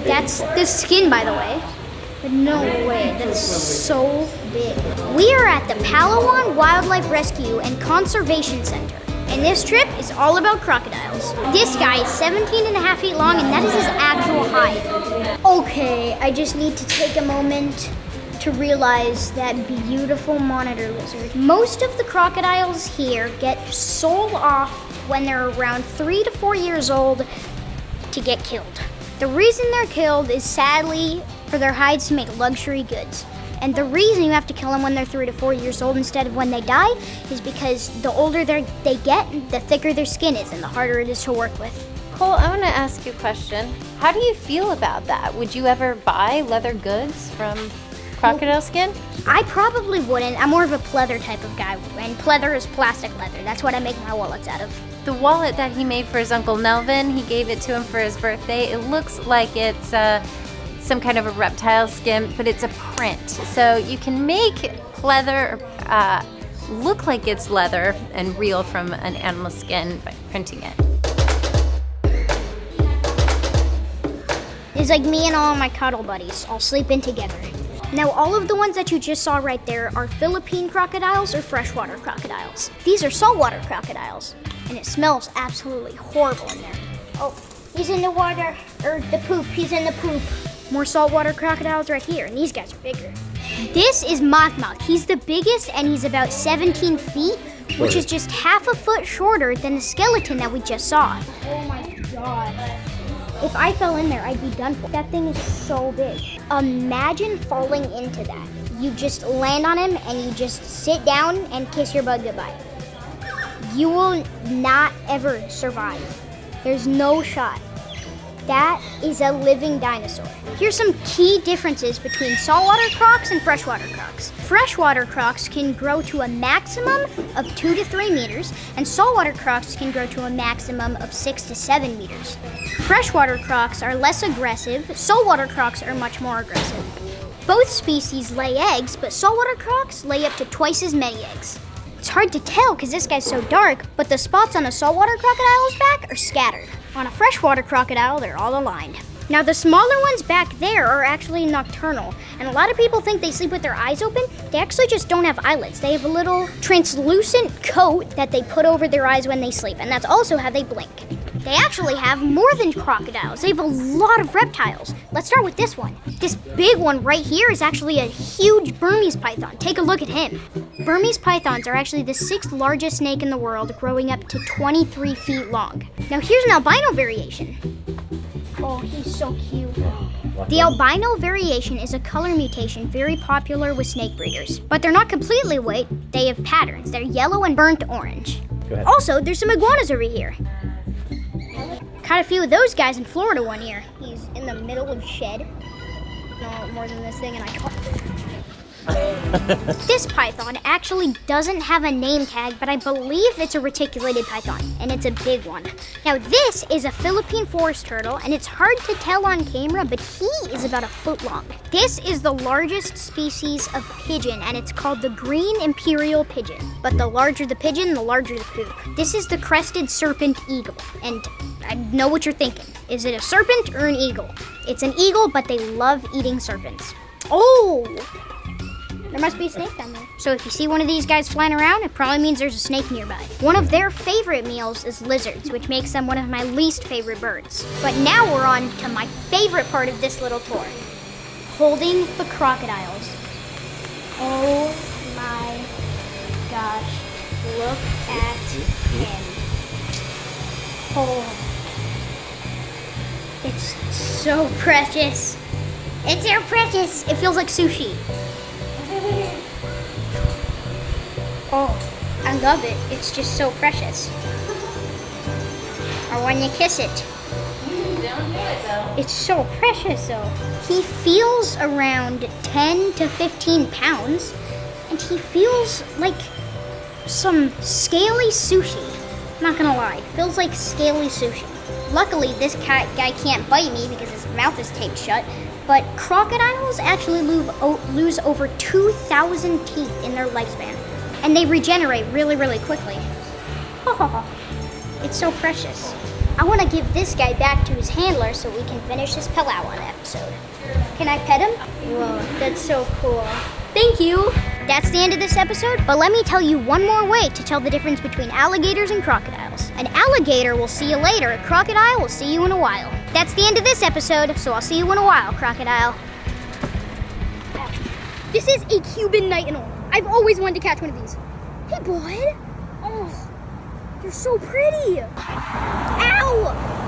That's the skin, by the way. But no way, that's so big. We are at the Palawan Wildlife Rescue and Conservation Center. And this trip is all about crocodiles. This guy is 17 and a half feet long, and that is his actual height. Okay, I just need to take a moment to realize that beautiful monitor lizard. Most of the crocodiles here get sold off when they're around 3 to 4 years old to get killed. The reason they're killed is sadly for their hides to make luxury goods. And the reason you have to kill them when they're 3 to 4 years old instead of when they die is because the older they get, the thicker their skin is and the harder it is to work with. Cole, I want to ask you a question. How do you feel about that? Would you ever buy leather goods from crocodile skin? I probably wouldn't. I'm more of a pleather type of guy, and pleather is plastic leather. That's what I make my wallets out of. The wallet that he made for his Uncle Melvin, he gave it to him for his birthday. It looks like it's some kind of a reptile skin, but it's a print. So you can make pleather look like it's leather and real from an animal skin by printing it. It's like me and all of my cuddle buddies all sleeping together. Now, all of the ones that you just saw right there are Philippine crocodiles or freshwater crocodiles. These are saltwater crocodiles, and it smells absolutely horrible in there. Oh, he's in the water, or the poop, he's in the poop. More saltwater crocodiles right here, and these guys are bigger. This is Makmak. He's the biggest, and he's about 17 feet, which is just half a foot shorter than the skeleton that we just saw. Oh my God. If I fell in there, I'd be done for. That thing is so big. Imagine falling into that. You just land on him and you just sit down and kiss your bud goodbye. You will not ever survive. There's no shot. That is a living dinosaur. Here's some key differences between saltwater crocs and freshwater crocs. Freshwater crocs can grow to a maximum of 2 to 3 meters, and saltwater crocs can grow to a maximum of 6 to 7 meters. Freshwater crocs are less aggressive, saltwater crocs are much more aggressive. Both species lay eggs, but saltwater crocs lay up to twice as many eggs. It's hard to tell because this guy's so dark, but the spots on a saltwater crocodile's back are scattered. On a freshwater crocodile, they're all aligned. Now, the smaller ones back there are actually nocturnal, and a lot of people think they sleep with their eyes open. They actually just don't have eyelids. They have a little translucent coat that they put over their eyes when they sleep, and that's also how they blink. They actually have more than crocodiles. They have a lot of reptiles. Let's start with this one. This big one right here is actually a huge Burmese python. Take a look at him. Burmese pythons are actually the 6th largest snake in the world, growing up to 23 feet long. Now here's an albino variation. Oh, he's so cute. The albino variation is a color mutation very popular with snake breeders. But they're not completely white, they have patterns. They're yellow and burnt orange. Also, there's some iguanas over here. Caught a few of those guys in Florida one year. He's in the middle of shed. No more than this thing, and I caught This python actually doesn't have a name tag, but I believe it's a reticulated python, and it's a big one. Now this is a Philippine forest turtle, and it's hard to tell on camera, but he is about 1 foot long. This is the largest species of pigeon, and it's called the green imperial pigeon. But the larger the pigeon, the larger the poop. This is the crested serpent eagle, and I know what you're thinking. Is it a serpent or an eagle? It's an eagle, but they love eating serpents. Oh! There must be a snake down there. So if you see one of these guys flying around, it probably means there's a snake nearby. One of their favorite meals is lizards, which makes them one of my least favorite birds. But now we're on to my favorite part of this little tour. Holding the crocodiles. Oh my gosh. Look at him. Oh. It's so precious. It's so precious. It feels like sushi. Oh, I love it. It's just so precious. Or when you kiss it. Don't do it though. It's so precious though. He feels around 10 to 15 pounds, and he feels like some scaly sushi. I'm not gonna lie, it feels like scaly sushi. Luckily, this guy can't bite me because his mouth is taped shut. But crocodiles actually lose over 2,000 teeth in their lifespan. And they regenerate really, really quickly. It's so precious. I want to give this guy back to his handler so we can finish this Palawan episode. Can I pet him? Whoa, that's so cool. Thank you. That's the end of this episode, but let me tell you one more way to tell the difference between alligators and crocodiles. An alligator will see you later, a crocodile will see you in a while. That's the end of this episode, so I'll see you in a while, crocodile. This is a Cuban nightingale. I've always wanted to catch one of these. Hey, bud. Oh, you're so pretty. Ow!